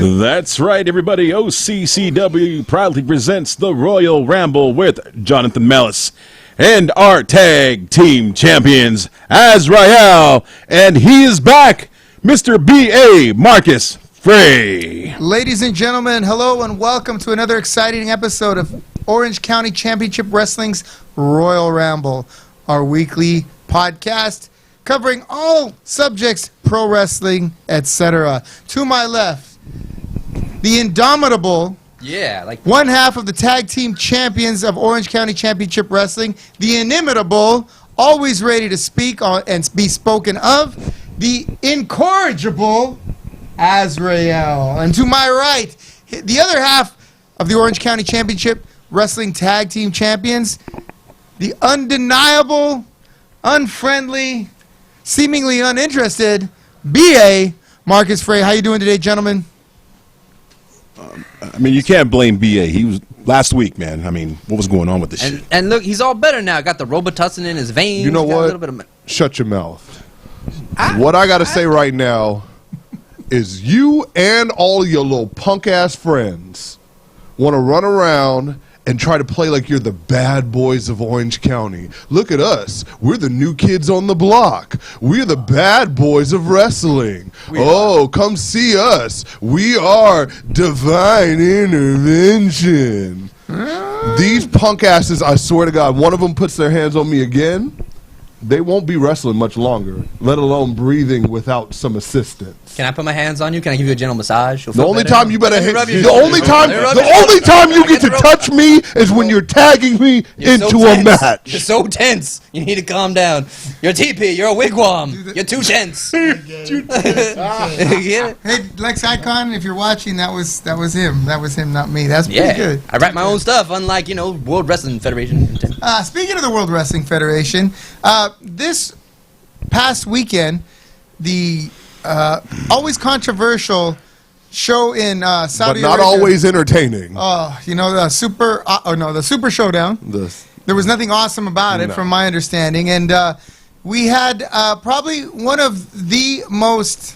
That's right, everybody. OCCW proudly presents the Royal Ramble with Jonathan Mellis and our tag team champions, Azrael, and he is back, Mr. B.A. Marcus Frey. Ladies and gentlemen, hello and welcome to another exciting episode of Orange County Championship Wrestling's Royal Ramble, our weekly podcast covering all subjects, pro wrestling, etc. To my left, the indomitable, one half of the tag team champions of Orange County Championship Wrestling, the inimitable, always ready to speak on and be spoken of, the incorrigible Azrael. And to my right, the other half of the Orange County Championship Wrestling Tag Team Champions, the undeniable, unfriendly, seemingly uninterested B.A. Marcus Frey. How you doing today, gentlemen? I mean, you can't blame B.A. He was last week, man. I mean, what was going on with this shit? And look, he's all better now. Got the Robitussin in his veins. You know got what? A little bit of... Shut your mouth. What I got to say right now is you and all your little punk-ass friends want to run around and try to play like you're the bad boys of Orange County. Look at us. We're the new kids on the block. We're the bad boys of wrestling. Come see us. We are divine intervention. These punk asses, I swear to God, one of them puts their hands on me again, they won't be wrestling much longer, let alone breathing without some assistance. Can I put my hands on you? Can I give you a gentle massage? The only time you better hit, the only time you get to touch me is when you're tagging me into a match. You're so tense. You need to calm down. You're a teepee. You're a wigwam. You're too tense. Hey, Lex Icon, if you're watching, that was him. That was him, not me. That's pretty good. I write my own stuff, unlike, World Wrestling Federation. Speaking of the World Wrestling Federation, this past weekend, the always controversial show in Saudi Arabia. But not always entertaining. The Super Showdown. There was nothing awesome about it, from my understanding. And we had probably one of the most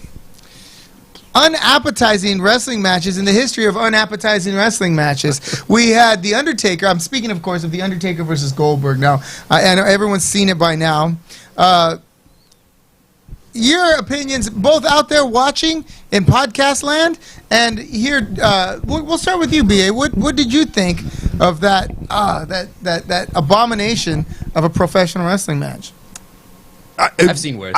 unappetizing wrestling matches in the history of unappetizing wrestling matches. We had The Undertaker. I'm speaking, of course, of The Undertaker versus Goldberg. Now, I know everyone's seen it by now. Your opinions, both out there watching in podcast land and here. We'll start with you, B.A. What did you think of that that abomination of a professional wrestling match? I've seen worse.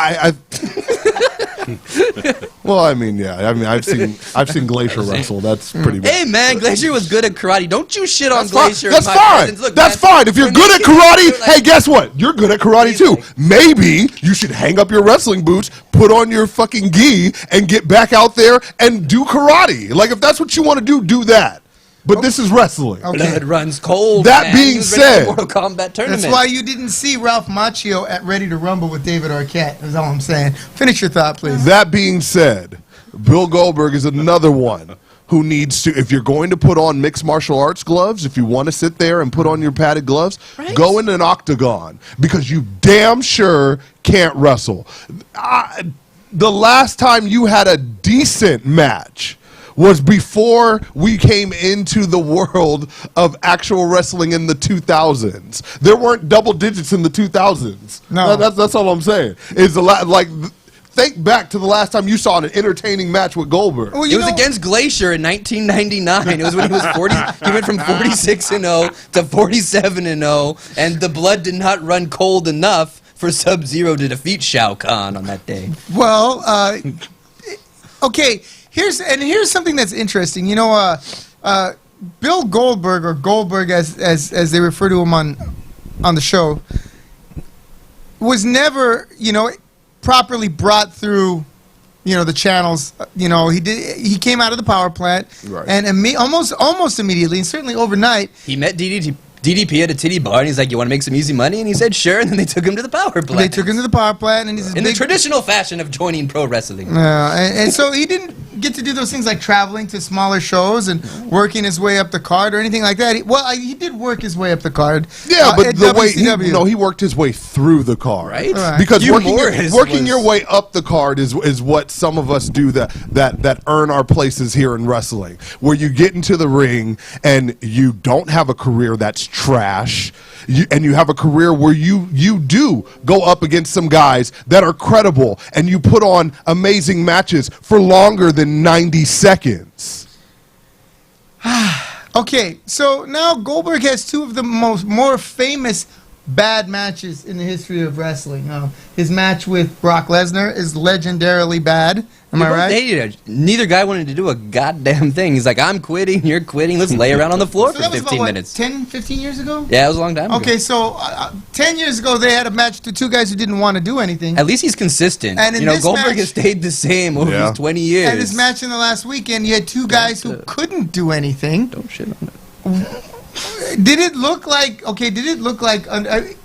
Well, I've seen Glacier wrestle. That's pretty bad. Hey, man, Glacier was good at karate. Don't you shit on Glacier. That's fine. Look, that's fine. If you're good at karate, hey, guess what? You're good at karate too. Maybe you should hang up your wrestling boots, put on your fucking gi, and get back out there and do karate. Like, if that's what you want to do that. But this is wrestling. Okay. Blood runs cold. That being said, Mortal Kombat tournament. That's why you didn't see Ralph Macchio at Ready to Rumble with David Arquette. That's all I'm saying. Finish your thought, please. That being said, Bill Goldberg is another one who needs to, if you're going to put on mixed martial arts gloves, if you want to sit there and put on your padded gloves, go in an octagon, because you damn sure can't wrestle. The last time you had a decent match was before we came into the world of actual wrestling in the 2000s. There weren't double digits in the 2000s. No. That's all I'm saying. Think back to the last time you saw an entertaining match with Goldberg. Well, it was against Glacier in 1999. It was when he was 40. He went from 46-0 to 47-0, and the blood did not run cold enough for Sub-Zero to defeat Shao Kahn on that day. Well, okay. Here's something that's interesting. Bill Goldberg, or Goldberg as they refer to him on the show, was never properly brought through the channels. He came out of the power plant, and almost immediately, and certainly overnight, he met DDP at a titty bar, and he's like, "You want to make some easy money?" And he said, "Sure." And then they took him to the power plant. and he's in the traditional fashion of joining pro wrestling. And so he didn't get to do those things like traveling to smaller shows and working his way up the card or anything like that. He did work his way up the card. Yeah, but at the way WCW. he worked his way through the card, Right? Because Hugh working Morris your was- way up the card is what some of us do that earn our places here in wrestling, where you get into the ring and you don't have a career that's trash. And you have a career where you do go up against some guys that are credible, and you put on amazing matches for longer than 90 seconds. Okay, so now Goldberg has two of the more famous bad matches in the history of wrestling. His match with Brock Lesnar is legendarily bad. Am I right? Neither guy wanted to do a goddamn thing. He's like, I'm quitting, you're quitting, let's lay around on the floor So for that was 15 about, minutes. 10, 15 years ago? Yeah, it was a long time ago. Okay, so 10 years ago they had a match to two guys who didn't want to do anything. At least he's consistent. And in this Goldberg match- has stayed the same over Yeah. his 20 years. And his match in the last weekend, you had two guys who couldn't do anything. Don't shit on it. Did it look like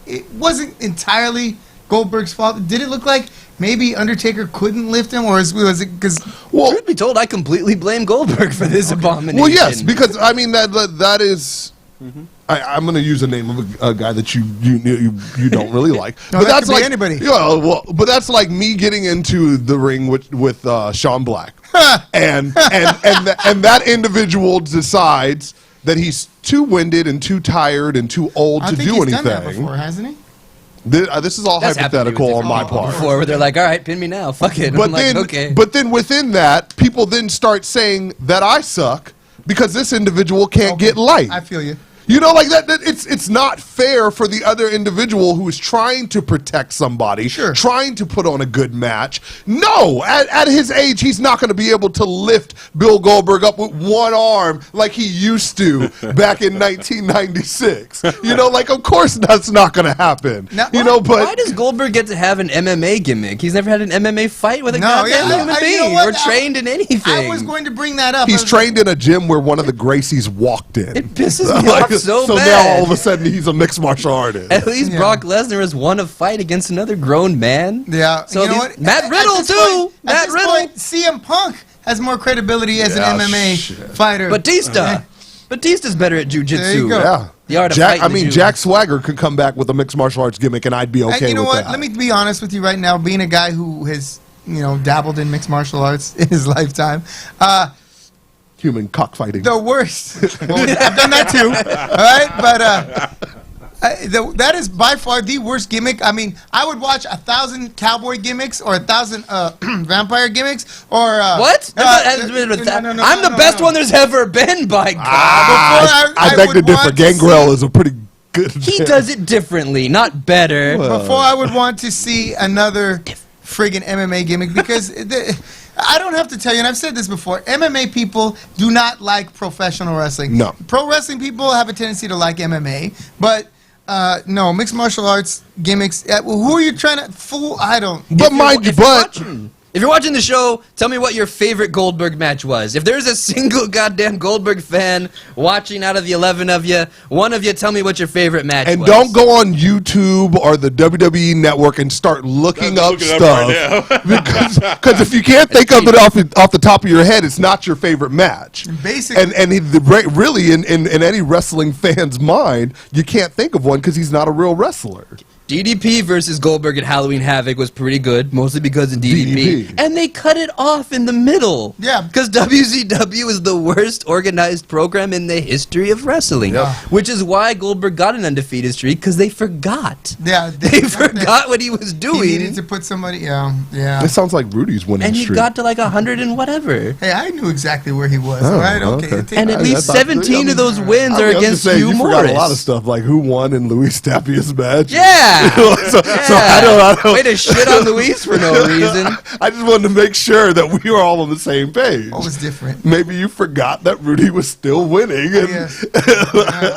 it wasn't entirely Goldberg's fault? Did it look like maybe Undertaker couldn't lift him, or was it because? Well, Truth be told, I completely blame Goldberg for this abomination. Well, yes, because I mean that is. I'm going to use a name of a guy that you don't really like, No, but that that's could be like anybody. Yeah, well, but that's like me getting into the ring with Sean Black, and that individual decides that he's too winded and too tired and too old I to think do he's anything. done that before, hasn't he? This is all That's happened to me with hypothetical on different my people part. before, where they're like, all right, pin me now, fuck it. But I'm then, like, okay. but then within that, people then start saying that I suck because this individual can't get light. I feel you. You know, like that it's not fair for the other individual who is trying to protect somebody, Sure. trying to put on a good match. No, at his age, he's not going to be able to lift Bill Goldberg up with one arm like he used to back in 1996. You know, like, of course that's not going to happen. Now, you know, but Why does Goldberg get to have an MMA gimmick? He's never had an MMA fight with a goddamn human you know being what? or trained in anything. I was going to bring that up. he's trained in a gym where one of the Gracies walked in. It pisses me Like, off so now bad. all of a sudden he's a mixed martial artist. At least Yeah. Brock Lesnar has won a fight against another grown man. Yeah. So you know these- what? Matt At Riddle, this too. point- Matt At this Riddle. point, CM Punk has more credibility as Yeah, an MMA shit. fighter. Batista. Batista's better at jujitsu. There you go. Yeah. The art of Jack, fighting I the mean, Jew. Jack Swagger could come back with a mixed martial arts gimmick, and I'd be okay And you know with what? that. Let me be honest with you right now. Being a guy who has, dabbled in mixed martial arts in his lifetime, Human cockfighting. the worst. Well, I've done that too. All right, but that is by far the worst gimmick. I mean, I would watch 1,000 cowboy gimmicks or 1,000 vampire gimmicks or What? no, I'm the best one there's ever been, by God. I beg to would differ. want to Gangrel is a pretty good. He does it differently, not better. Before I would want to see another friggin' MMA gimmick because I don't have to tell you, and I've said this before, MMA people do not like professional wrestling. No. Pro wrestling people have a tendency to like MMA, but no, mixed martial arts gimmicks. Who are you trying to fool? I don't. But mind you, If you're watching the show, tell me what your favorite Goldberg match was. If there's a single goddamn Goldberg fan watching out of the 11 of you, one of you tell me what your favorite match and was. don't go on YouTube or the WWE Network and start looking up stuff. Because if you can't think of it off the top of your head, it's not your favorite match. Basically, Really, in any wrestling fan's mind, you can't think of one because he's not a real wrestler. DDP versus Goldberg at Halloween Havoc was pretty good, mostly because of DDP. And they cut it off in the middle. Yeah. Because WCW is the worst organized program in the history of wrestling. Yeah. Which is why Goldberg got an undefeated streak, because they forgot. yeah, They forgot what he was He doing. needed to put somebody. Yeah. It sounds like Rudy's winning And he streak. got to like 100 and whatever. Hey, I knew exactly where he was. Oh, all right, okay. And at I least thought- 17 of those wins I are mean, I'm against just saying, Hugh you Morris. forgot a lot of stuff, like who won in Luis Tapia's match. Yeah. So I don't. Way to shit on Luis for no reason. I just wanted to make sure that we were all on the same page. What was different? Maybe you forgot that Rudy was still winning. And Yes.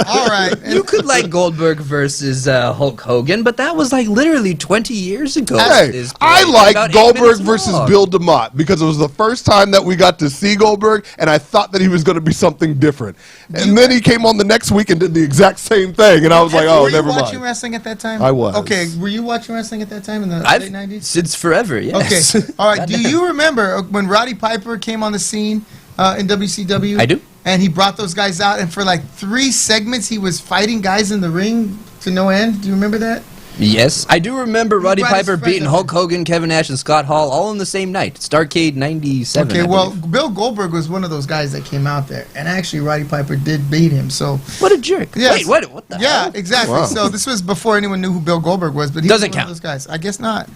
All right. You could like Goldberg versus Hulk Hogan, but that was like literally 20 years ago. Hey, This I point, like about 8 Goldberg minutes versus long. Bill DeMott because it was the first time that we got to see Goldberg, and I thought that he was going to be something different. And then he came on the next week and did the exact same thing, and I was like, oh, Were you never watching mind. wrestling at that time? I was. was. Okay, were you watching wrestling at that time in the I've late 90s? since forever. Yes. Okay, all right. Do you remember when Roddy Piper came on the scene in WCW? I do. And he brought those guys out, and for like 3 segments, he was fighting guys in the ring to no end. Do you remember that? Yes, I do remember Roddy brought his Piper friends beating up. Hulk Hogan, Kevin Nash, and Scott Hall all in the same night. Starrcade '97. Okay, I well, believe. Bill Goldberg was one of those guys that came out there, and actually Roddy Piper did beat him. So What a jerk! Yes. Wait, what the yeah, hell? exactly. Wow. So this was before anyone knew who Bill Goldberg was, but he Doesn't was one count. of those guys. I guess not.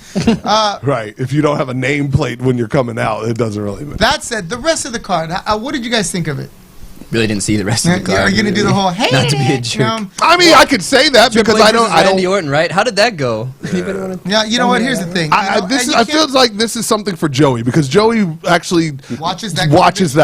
Right. If you don't have a nameplate when you're coming out, it doesn't really matter. That said, the rest of the card, what did you guys think of it? Really didn't see the rest of the card. Are you going to do the whole hey? Not to be a jerk. I mean, I could say that because Triple H I don't. versus Randy Orton, right? How did that go? Anybody wanna- Yeah, you know what? Here's the thing. I, You know, this and is, you I can't- feel like this is something for Joey because Joey actually Watches that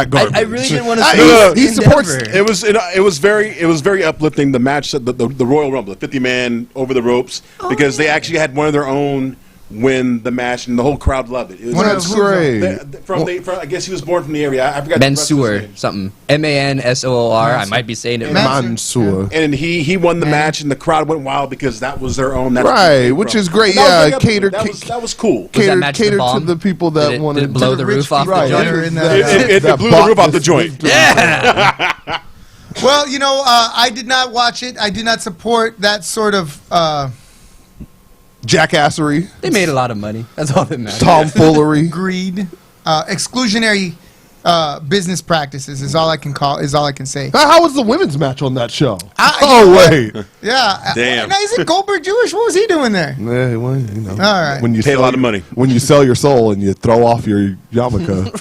garbage. I really didn't want to. He supports. It was very uplifting. The match, the Royal Rumble, the 50-man over the ropes, because they actually had one of their own win the match, and the whole crowd loved it. It was That's great. I guess he was born from the area. I forgot. the rest of his Mansoor, name. something. Mansoor. I might be saying it wrong. Mansoor. And he won the match, and the crowd went wild because that was their own. That's where it Right, came which from. is great. And that was Yeah, very uplifting. catered- That was cool. that Catered, match the catered to bomb? the people that Did it wanted blow to the rich roof off the people Right. that are joint? in It that blew the bought roof off the this- joint. Yeah. Well, you know, I did not watch it. I do not support that sort of Jackassery, They made a lot of money. That's all that matters. tomfoolery. greed, exclusionary business practices is all I can call. Is all I can say. How was the women's match on that show? You know what? Wait. Yeah. Damn. Now, isn't Goldberg Jewish? What was he doing there? Yeah, well, you know. All right. When you Paid a sell lot of money. When you sell your soul and you throw off your yarmulke.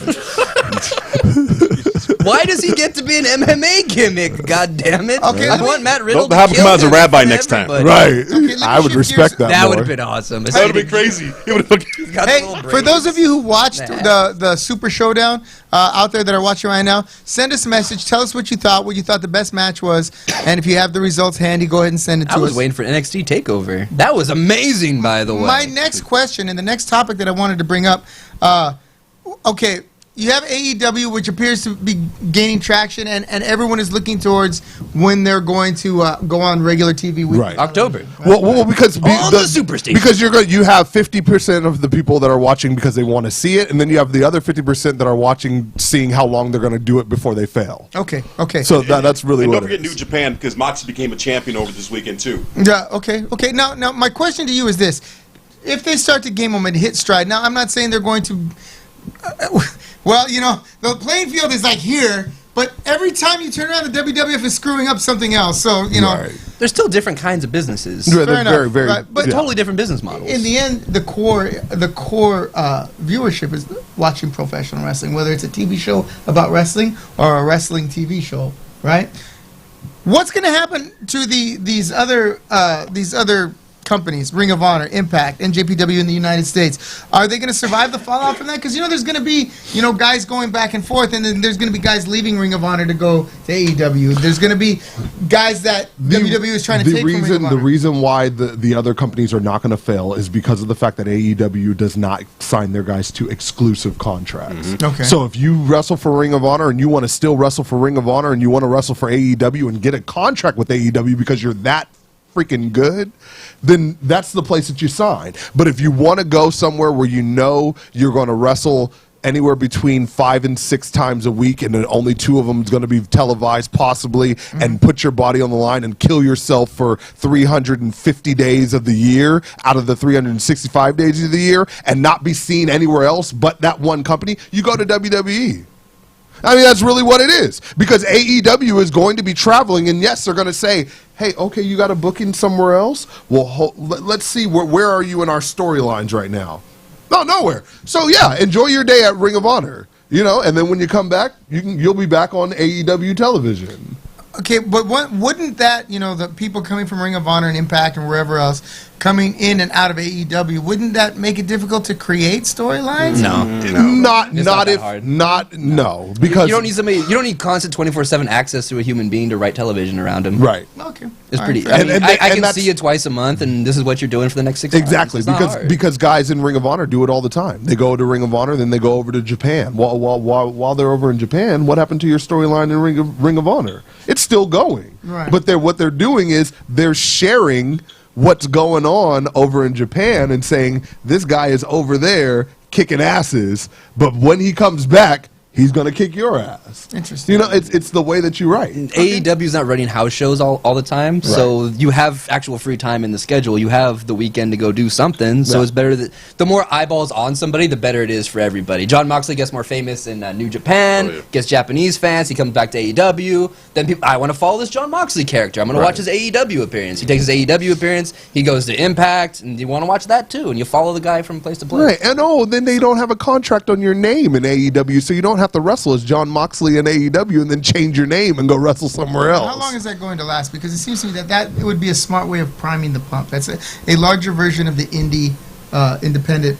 Why does he get to be an MMA gimmick? God damn it! Okay, I let me- want Matt Riddle. They'll have to him kill as a him rabbi in front next of time. everybody. Right. let me I would shift respect gears. that That would more. have been awesome. That would have been crazy. It would have Got Hey, the little for those braids. of you who watched Nah. the Super Showdown out there that are watching right now, send us a message. Tell us what you thought the best match was, and if you have the results handy, go ahead and send it to I was us. waiting for NXT Takeover. That was amazing, by the way. My next question and the next topic that I wanted to bring up, okay, you have AEW, which appears to be gaining traction, and everyone is looking towards when they're going to go on regular TV. Right. October. Well, because On the Superstation. because you have 50% of the people that are watching because they want to see it, and then you have the other 50% that are watching, seeing how long they're going to do it before they fail. Okay. So that's really And what don't it forget New is. Japan, because Moxley became a champion over this weekend too. Yeah. Okay. Now, my question to you is this: if they start to game them and hit stride, now I'm not saying they're going to. Well, you know, the playing field is like here, but every time you turn around, the WWF is screwing up something else. So you know, Right. There's still different kinds of businesses. Yeah, fair they're enough, very, very. right, but yeah. Totally different business models. in the end, the core viewership is watching professional wrestling, whether it's a TV show about wrestling or a wrestling TV show, right? What's going to happen to these other companies, Ring of Honor, Impact, NJPW in the United States? Are they going to survive the fallout from that? Because, you know, there's going to be, you know, guys going back and forth, and then there's going to be guys leaving Ring of Honor to go to AEW. There's going to be guys that WWE is trying to take from Ring of Honor. The reason why the other companies are not going to fail is because of the fact that AEW does not sign their guys to exclusive contracts. Okay. So if you wrestle for Ring of Honor and you want to still wrestle for Ring of Honor and you want to wrestle for AEW and get a contract with AEW because you're that freaking good, then that's the place that you sign. But if you want to go somewhere where you know you're going to wrestle anywhere between 5 and 6 times a week, and then only 2 of them is going to be televised possibly, and put your body on the line and kill yourself for 350 days of the year out of the 365 days of the year and not be seen anywhere else but that one company, you go to WWE. I mean, that's really what it is. Because AEW is going to be traveling, and yes, they're going to say, hey, okay, you got a booking somewhere else? Well, let's see, where are you in our storylines right now? No, nowhere. So, yeah, enjoy your day at Ring of Honor, you know, and then when you come back, you'll be back on AEW television. Okay, but wouldn't that, you know, the people coming from Ring of Honor and Impact and wherever else coming in and out of AEW, wouldn't that make it difficult to create storylines? No. Not that if hard. no, because You don't need somebody. You don't need constant 24/7 access to a human being to write television around him. right. Okay. It's All pretty. right, I mean, And I and can that's- see you twice a month, and this is what you're doing for the next 6 months. Exactly, It's not hard. because guys in Ring of Honor do it all the time. They go to Ring of Honor, then they go over to Japan. While they're over in Japan, what happened to your storyline in Ring of Honor? It's still going. Right. But what they're doing is they're sharing what's going on over in Japan and saying this guy is over there kicking asses, but when he comes back, he's going to kick your ass. Interesting. You know, it's the way that you write. AEW's not running house shows all the time, so you have actual free time in the schedule. You have the weekend to go do something, so it's better that the more eyeballs on somebody, the better it is for everybody. John Moxley gets more famous in New Japan, gets Japanese fans, he comes back to AEW, then people, I want to follow this John Moxley character, I'm going to watch his AEW appearance. He takes his AEW appearance, he goes to Impact, and you want to watch that too, and you follow the guy from place to place. Right, and then they don't have a contract on your name in AEW, so you don't have to wrestle as John Moxley in AEW and then change your name and go wrestle somewhere else. How long is that going to last? Because it seems to me that it would be a smart way of priming the pump. That's a larger version of the independent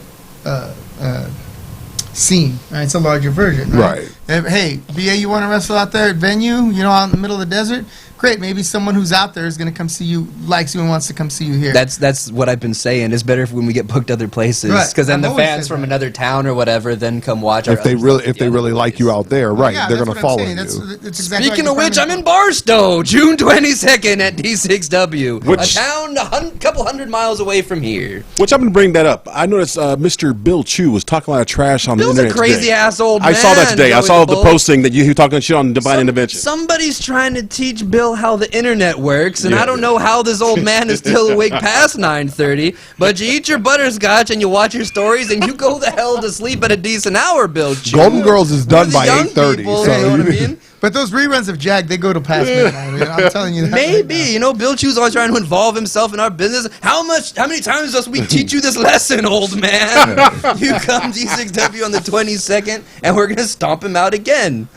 scene. Right? It's a larger version. Right. Hey, BA, you want to wrestle out there at venue, you know, out in the middle of the desert? Great. Maybe someone who's out there is going to come see you, likes you, and wants to come see you here. That's what I've been saying. It's better when we get booked other places, because then the fans from another town or whatever then come watch. If they really like you out there, right? They're going to follow you. That's exactly Speaking of which, I'm in Barstow, June 22nd at D6W, a town a couple hundred miles away from here. Which I'm going to bring that up. I noticed Mr. Bill Chu was talking a lot of trash on Bill's the internet a crazy today. ass old man. I saw that today. I saw the Bull. posting that you talking shit on Divine Intervention. Somebody's trying to teach Bill how the internet works, and I don't know how this old man is still awake past 9:30, but you eat your butterscotch and you watch your stories and you go the hell to sleep at a decent hour, Bill Chu. Golden Girls is done by Young 8:30. people, So you know what I mean? But those reruns of Jag, they go to past midnight. I'm telling you that. Maybe. You know, Bill Chu's always trying to involve himself in our business. How many times must we teach you this lesson, old man? You come D6W on the 22nd, and we're going to stomp him out again.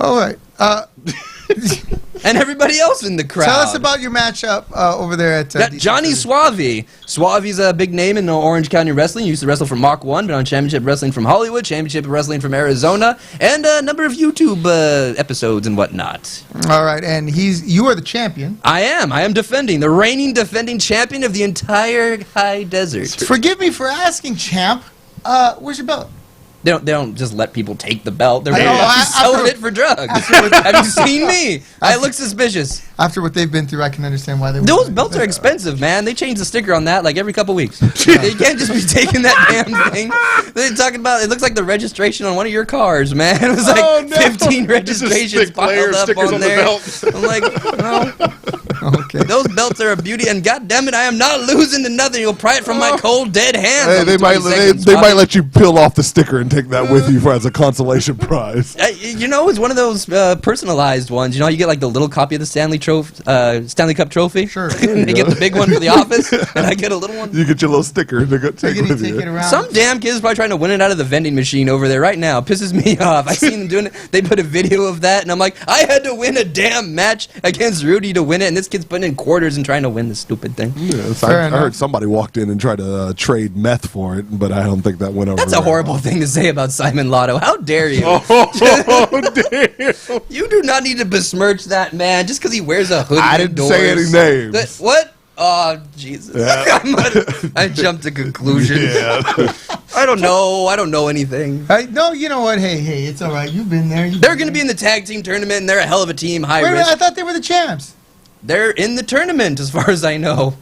All right. And everybody else in the crowd. Tell us about your matchup over there at Johnny Suave. Suave's a big name in Orange County Wrestling. He used to wrestle from Mach 1, been on Championship Wrestling from Hollywood, Championship Wrestling from Arizona, and a number of YouTube episodes and whatnot. All right, and you are the champion. I am defending, the reigning defending champion of the entire high desert. Forgive me for asking, champ. Where's your belt? They don't just let people take the belt. They're selling it for drugs. Have you seen me? I look suspicious. After what they've been through, I can understand why they. Those belts are expensive, man. They change the sticker on that like every couple weeks. You can't just be taking that damn thing. They're talking about it looks like the registration on one of your cars, man. It was like 15 registrations piled up on there. I'm like, okay. Those belts are a beauty, and goddamn it, I am not losing to nothing. You'll pry it from my cold dead hands. Hey, they might let you peel off the sticker and take that with you as a consolation prize. You know, it's one of those personalized ones. You know, you get like the little copy of the Stanley Cup trophy. Sure. You get the big one for the office, and I get a little one. You get your little sticker to take with you. Some damn kid's probably trying to win it out of the vending machine over there right now. Pisses me off. I seen them doing it. They put a video of that, and I'm like, I had to win a damn match against Rudy to win it, and this kid's putting in quarters and trying to win this stupid thing. Yeah, I heard somebody walked in and tried to trade meth for it, but I don't think that went over. That's a horrible thing to say about Simon Lotto. How dare you? Oh, damn. You do not need to besmirch that man just because he wears a hoodie. I didn't say any names. What? Oh, Jesus. Yeah. I jumped to conclusions. Yeah. I don't know anything. No, you know what? Hey, it's all right. You've been there. They're going to be in the tag team tournament, and they're a hell of a team. High risk. I thought they were the champs. They're in the tournament, as far as I know.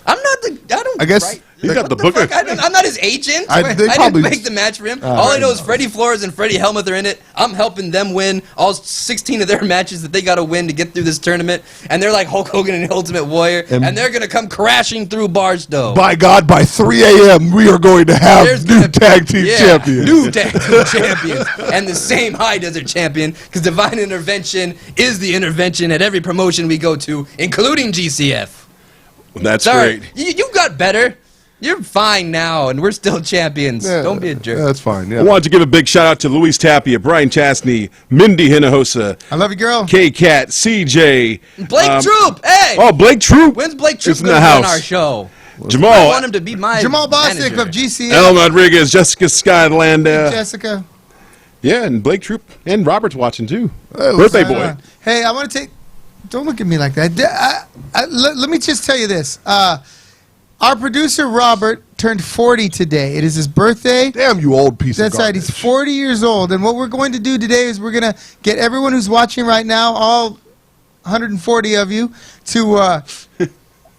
I'm not the. I don't. I guess. Right. You got the booker. I'm not his agent. I didn't make the match for him. All I know is Freddie Flores and Freddie Helmuth are in it. I'm helping them win all 16 of their matches that they got to win to get through this tournament. And they're like Hulk Hogan and Ultimate Warrior. And they're going to come crashing through Barstow. By God, by 3 a.m., we are going to have new tag team champions. New tag team champions. And the same high desert champion, because Divine Intervention is the intervention at every promotion we go to, including GCF. That's Sorry, great. You got better. You're fine now, and we're still champions. Yeah, Don't be a jerk. That's fine. Yeah. I wanted to give a big shout out to Luis Tapia, Brian Chastney, Mindy Hinojosa, I love you, girl. K-Cat, CJ. Blake Troop, hey! Oh, Blake Troop. When's Blake Troop in the going to house. on our show? Jamal. I want him to be my Jamal Bostic manager. of GCF. El Rodriguez, Jessica Skyland. Jessica. Yeah, and Blake Troop and Robert's watching too. Birthday boy. Hey, I want to take. Don't look at me like that. Let me just tell you this. Our producer Robert turned 40 today. It is his birthday. Damn you, old piece of That's garbage. right. He's 40 years old. And what we're going to do today is we're going to get everyone who's watching right now, all 140 of you, to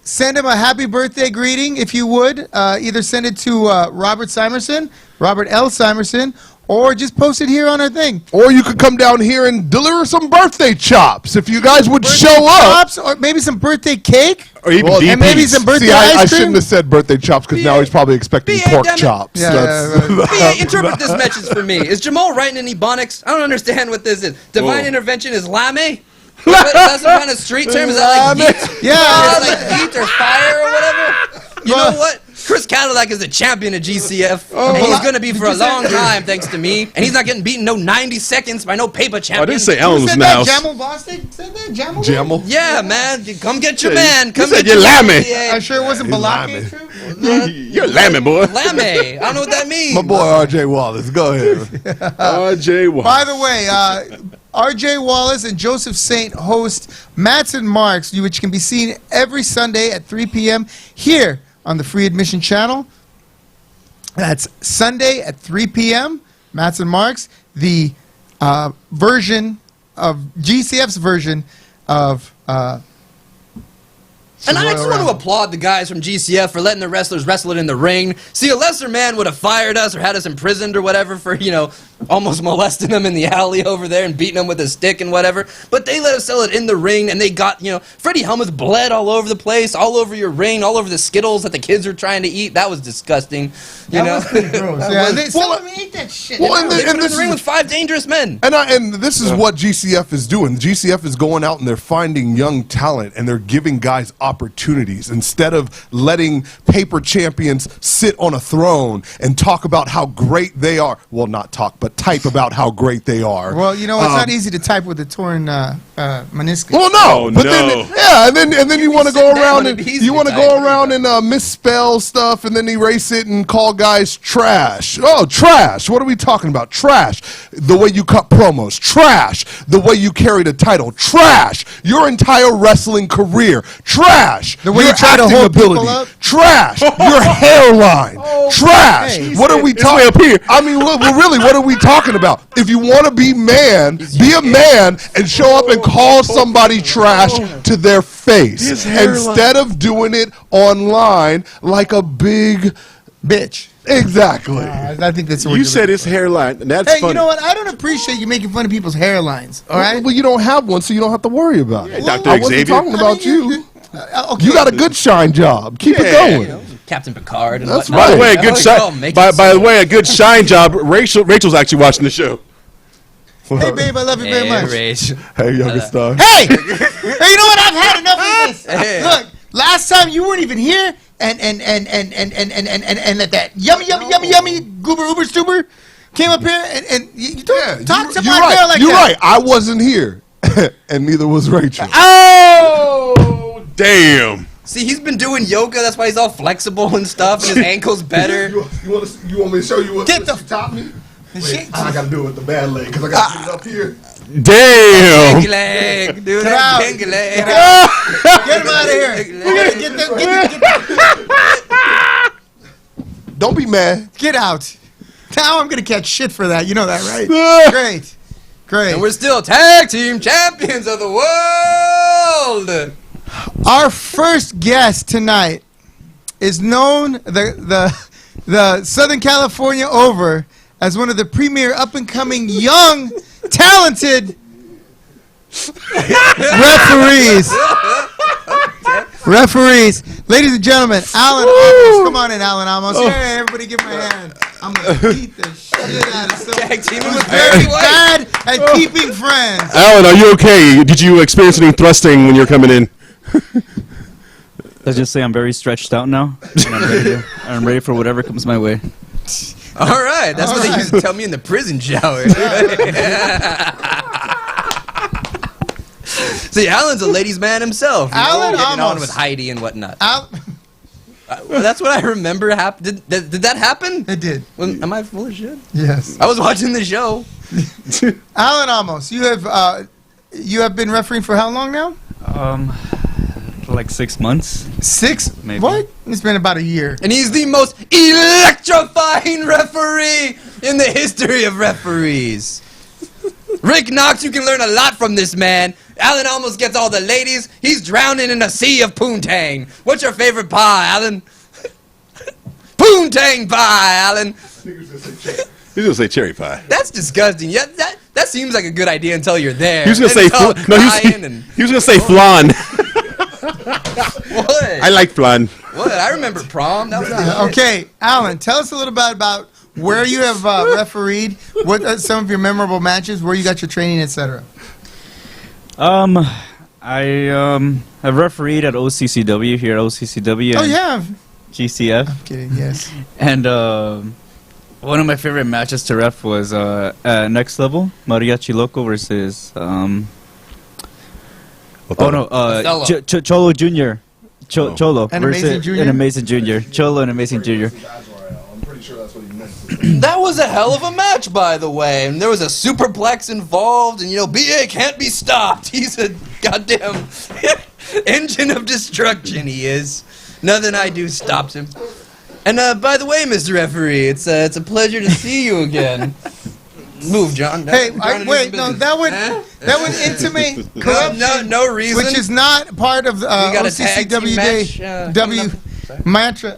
send him a happy birthday greeting if you would. Either send it to Robert L. Simerson, or just post it here on our thing. Or you could come down here and deliver some birthday chops if you guys would show up. Chops, or maybe some birthday cake. Or even Well, DPs. and maybe some birthday See, I ice cream. shouldn't have said birthday chops because now he's probably expecting BA, pork damn it. chops. Yeah, That's- BA, interpret this message for me. Is Jamal writing in Ebonics? I don't understand what this is. Divine Whoa. intervention is lame? Is that some kind of street term? Is that like yeet? Yeah. Is it like yeet or fire or whatever? You know what? Chris Cadillac is the champion of GCF, and he's going to be for a long time, thanks to me. And he's not getting beaten no 90 seconds by no paper I champion. didn't say Who Alan was said in the that? house. Jamal Bostic said that? Jamal? Jamal? Yeah, man. Come get your Yeah, man. you Come said get you're your lame. I'm sure it wasn't Balake. You're lambing, boy. Lame. I don't know what that means. My boy RJ Wallace, go ahead. RJ Watt. By the way, RJ Wallace and Joseph Saint host Mats and Marks, which can be seen every Sunday at 3 p.m. here on the Free Admission Channel. That's Sunday at 3 p.m. Mats and Marks, the version of GCF's version of. And I just Royal want to Ramble. applaud the guys from GCF for letting the wrestlers wrestle it in the ring. See, a lesser man would have fired us or had us imprisoned or whatever for, almost molesting them in the alley over there and beating them with a stick and whatever. But they let us sell it in the ring, and they got, Freddie Helmuth bled all over the place, all over your ring, all over the Skittles that the kids were trying to eat. That was disgusting. That was pretty gross. Yeah, some of them ate that shit. Well, and They put him in this the ring is- with 5 dangerous men. And this is what GCF is doing. GCF is going out and they're finding young talent and they're giving guys opportunities instead of letting paper champions sit on a throne and talk about how great they are. Well, not talk, but type about how great they are. Well, it's not easy to type with a torn meniscus. Well, no, Oh, but no. then you want to go sit down, around it'd and be easy you want to to go type. around and misspell stuff and then erase it and call guys trash. Oh, trash! What are we talking about? Trash. The way you cut promos, trash. The way you carried a title, trash. Your entire wrestling career, trash. The way Your you try to acting hold people ability, up? trash. Your hairline, trash. hey, What are we it's way talking? up here. I mean, really, what are we talking about? If you want to be man, be a man and show up and call somebody trash to their face His hairline. instead of doing it online like a big Bitch. exactly. I think that's what You you're said his hairline, and that's Hey, funny. you know what? I don't appreciate you making fun of people's hairlines. All right. Well, you don't have one, so you don't have to worry about it. Dr. I wasn't Xavier. talking about you. Okay. You got a good shine job. Keep it Yeah. going. Captain Picard and That's whatnot. By the way, a Oh, good oh, shine. make By it the so. way, a good shine job. Rachel's actually watching the show. Hey, babe, I love you very Hey, much. Rach. Hey, youngest star. Hey! Hey, you know what? I've had enough of this. Hey. Look, last time you weren't even here, and that yummy goober uber stuber came up here and you talked to my girl like You're that. right. I wasn't here, and neither was Rachel. Oh, damn. See, he's been doing yoga. That's why he's all flexible and stuff, and his ankle's better. You want me to show you what? Get the- she taught me? Shit. I gotta do it with the bad leg because I gotta get it up here. Damn. Pink leg, dude. Get out. Pink leg. Get out. Get him out of here. Don't be mad. Get out. Now I'm going to catch shit for that. You know that, right? Great. And we're still tag team champions of the world. Our first guest tonight is known the Southern California over as one of the premier up-and-coming young, talented referees. Ladies and gentlemen, Alan Amos. Come on in, Alan Amos. Hey, everybody give him a hand. I'm going to beat the shit out of someone Tag teaming who's with very Barry White. bad at keeping friends. Alan, are you okay? Did you experience any thrusting when you're coming in? Let's just say I'm very stretched out now, and I'm ready for whatever comes my way. All right, that's what they used to tell me in the prison shower. See, Alan's a ladies' man himself. Alan getting on Amos. with Heidi and whatnot. Al- Well, that's what I remember. Did that happen? it did. Well, am I full of shit? Yes. I was watching the show. Alan Amos, you have been refereeing for how long now? Like 6 months. 6? Maybe. What? It's been about a year. And he's the most electrifying referee in the history of referees. Rick Knox, you can learn a lot from this man. Alan almost gets all the ladies. He's drowning in a sea of poontang. What's your favorite pie, Alan? Poontang pie, Alan. He's gonna say cherry pie. That's disgusting. Yeah, that seems like a good idea until you're there. He was gonna Then say it's all he was gonna say flan. What? I like flan. What? I remember prom. That was the shit. Okay, Alan, tell us a little bit about where you have refereed, what are some of your memorable matches, where you got your training, etc. I have refereed at OCCW here at OCCW. Oh, and yeah. GCF. I'm kidding, yes. And one of my favorite matches to ref was at Next Level, Mariachi Loco versus Othello. Cholo Jr. Cholo And versus Amazing Jr.? and Amazing Jr. Cholo and Amazing Jr. I'm pretty sure that's what he meant. That was a hell of a match, by the way. And there was a superplex involved, and BA can't be stopped. He's a goddamn engine of destruction. He is. Nothing I do stops him. And by the way, Mr. Referee, it's a pleasure to see you again. Move, John. Hey, Wait, that would intimate corruption, no reason. which is not part of the got a tag team OCCW match, W mantra.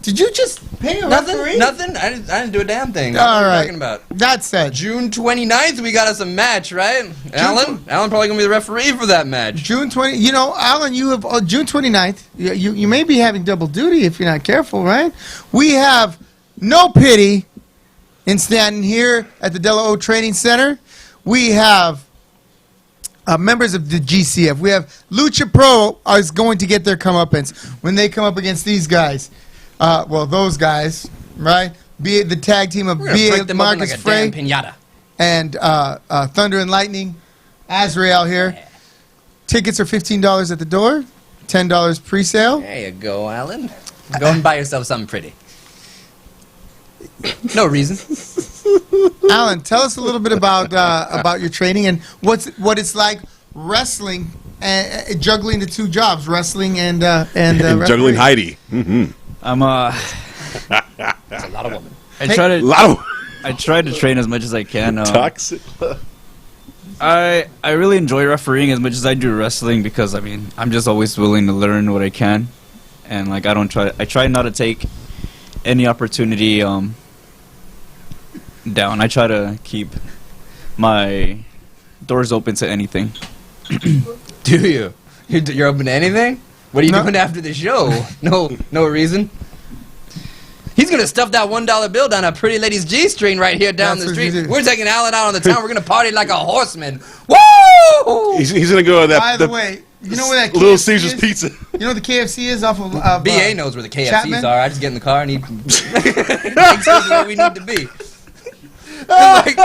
Did you just pay a referee? Nothing. I didn't do a damn thing. All What are you right. talking about? That said, June 29th, we got us a match, right? Alan probably gonna be the referee for that match. June 20. You know, Alan, you have June 29th. You may be having double duty if you're not careful, right? We have no pity in standing here at the Della O Training Center. We have members of the GCF. We have Lucha Pro is going to get their comeuppance when they come up against these guys. Those guys, right? Be it the tag team of We're gonna B.A. break them open Marcus like a Frey damn pinata. and Thunder and Lightning, Azrael here. Tickets are $15 at the door, $10 pre-sale. There you go, Alan. Go and buy yourself something pretty. No reason. Alan, tell us a little bit about your training and what it's like wrestling and juggling the two jobs, wrestling and Juggling referee. Heidi. Mm-hmm. I'm That's a lot of women. I try to Lot I try to train as much as I can. of toxic. I really enjoy refereeing as much as I do wrestling because I'm just always willing to learn what I can, and I try not to take any opportunity down. I try to keep my doors open to anything. Do you? You're open to anything? What are you No. doing after the show? No reason. He's gonna stuff that $1 bill down a pretty lady's G-string right here down That's the what you street. do. We're taking Alan out on the town. We're gonna party like a horseman. Woo! He's gonna go to that. By the way, you know where that Little KFC Caesar's is? Pizza. You know what the KFC is off of BA knows where the KFCs Chapman? are. I just get in the car and he takes us where we need to be. Like,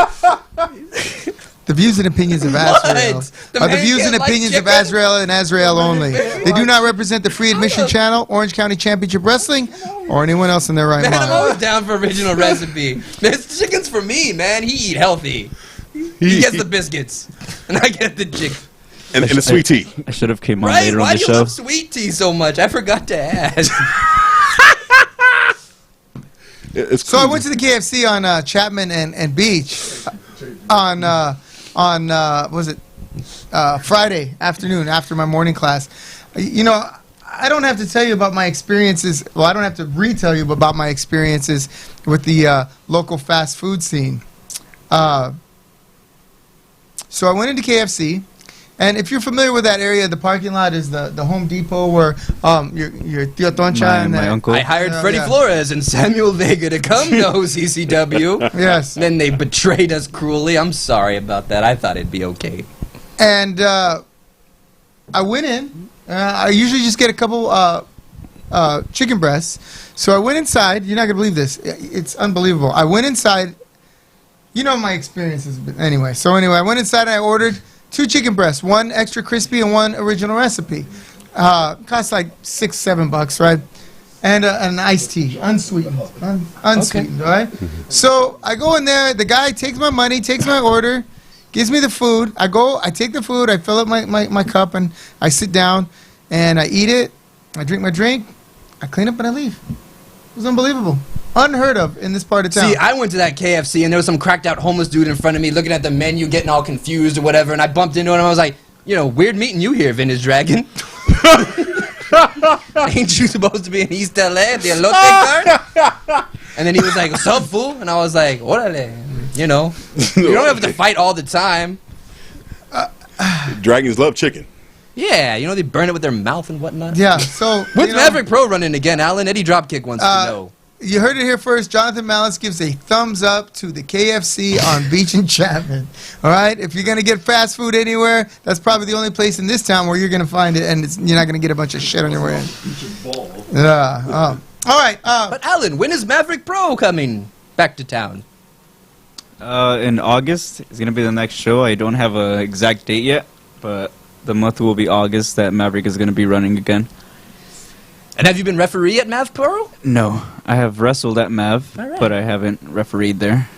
The views and opinions of Azrael What? The are the man views and can't like opinions of chicken? Azrael and Azrael only. They do not represent the Free Admission Channel, Orange County Championship Wrestling, or anyone else in their right man, I'm mind. always down for original recipe. Man, this chicken's for me, man. He eat healthy. He gets the biscuits, and I get the chicken. and the sweet tea. I should have came on Right? later Why on the do you show. love sweet tea so much? I forgot to ask. It's So I cool. went to the KFC on Chapman and Beach on Friday afternoon after my morning class. You know, I don't have to tell you about my experiences. Well, I don't have to retell you about my experiences with the local fast food scene. So I went into KFC. And if you're familiar with that area, the parking lot is the Home Depot where your Tio Toncha and my uncle. I hired Yeah, Freddie yeah. Flores and Samuel Vega to come to OCCW. Yes. Then they betrayed us cruelly. I'm sorry about that. I thought it'd be okay. And I went in. I usually just get a couple chicken breasts. So I went inside. You're not going to believe this. It's unbelievable. I went inside. You know my experiences. But anyway, I went inside and I ordered 2 chicken breasts, 1 extra crispy and 1 original recipe. Cost like $6-7, right? And an iced tea, unsweetened, unsweetened, right? So I go in there. The guy takes my money, takes my order, gives me the food. I take the food, I fill up my cup, and I sit down, and I eat it. I drink my drink. I clean up and I leave. It was unbelievable. Unheard of in this part of town. See, I went to that KFC and there was some cracked out homeless dude in front of me looking at the menu, getting all confused or whatever, and I bumped into him and I was like, weird meeting you here, Vintage Dragon. Ain't you supposed to be in East LA at the elote cart? And then he was like, what's up, fool? And I was like, orale. You don't have to fight all the time. Dragons love chicken. Yeah, they burn it with their mouth and whatnot. Yeah, so... With Maverick Pro running again, Alan, Eddie Dropkick wants to know. You heard it here first. Jonathan Malice gives a thumbs up to the KFC on Beach and Chapman. All right? If you're going to get fast food anywhere, that's probably the only place in this town where you're going to find it, and you're not going to get a bunch of shit on your way in. Yeah. All right. But, Alan, when is Maverick Pro coming back to town? In August. It's going to be the next show. I don't have an exact date yet, but the month will be August that Maverick is going to be running again. And have you been referee at Mav Pro? No, I have wrestled at Mav, All right. but I haven't refereed there.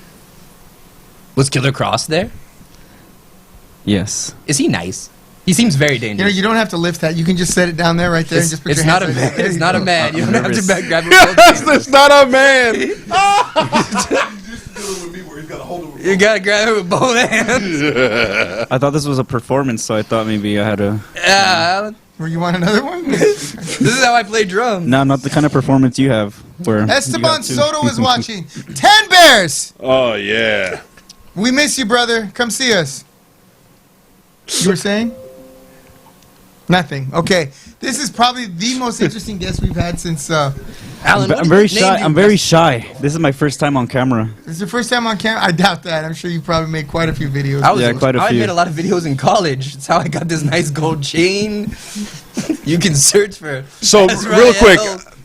Was Killer Cross there? Yes. Is he nice? He seems very dangerous. You don't have to lift that. You can just set it down there right there and just put It's your not hands a right man. there. It's not a man. You don't have to nervous. back grab it. That's not a man. You gotta grab it with both hands. I thought this was a performance, so I thought maybe I had a... Yeah, Alan. Or you want another one? This is how I play drums. No, not the kind of performance you have. Where you Esteban got two. Soto is watching. 10 Bears! Oh, yeah. We miss you, brother. Come see us. You were saying? Nothing. Okay. This is probably the most interesting guest we've had since... Alan, I'm very shy. I'm very shy. This is my first time on camera. This is your first time on camera? I doubt that. I'm sure you probably made quite a few videos. Quite a I few. made a lot of videos in college. That's how I got this nice gold chain. You can search for. So, Azrael, real quick,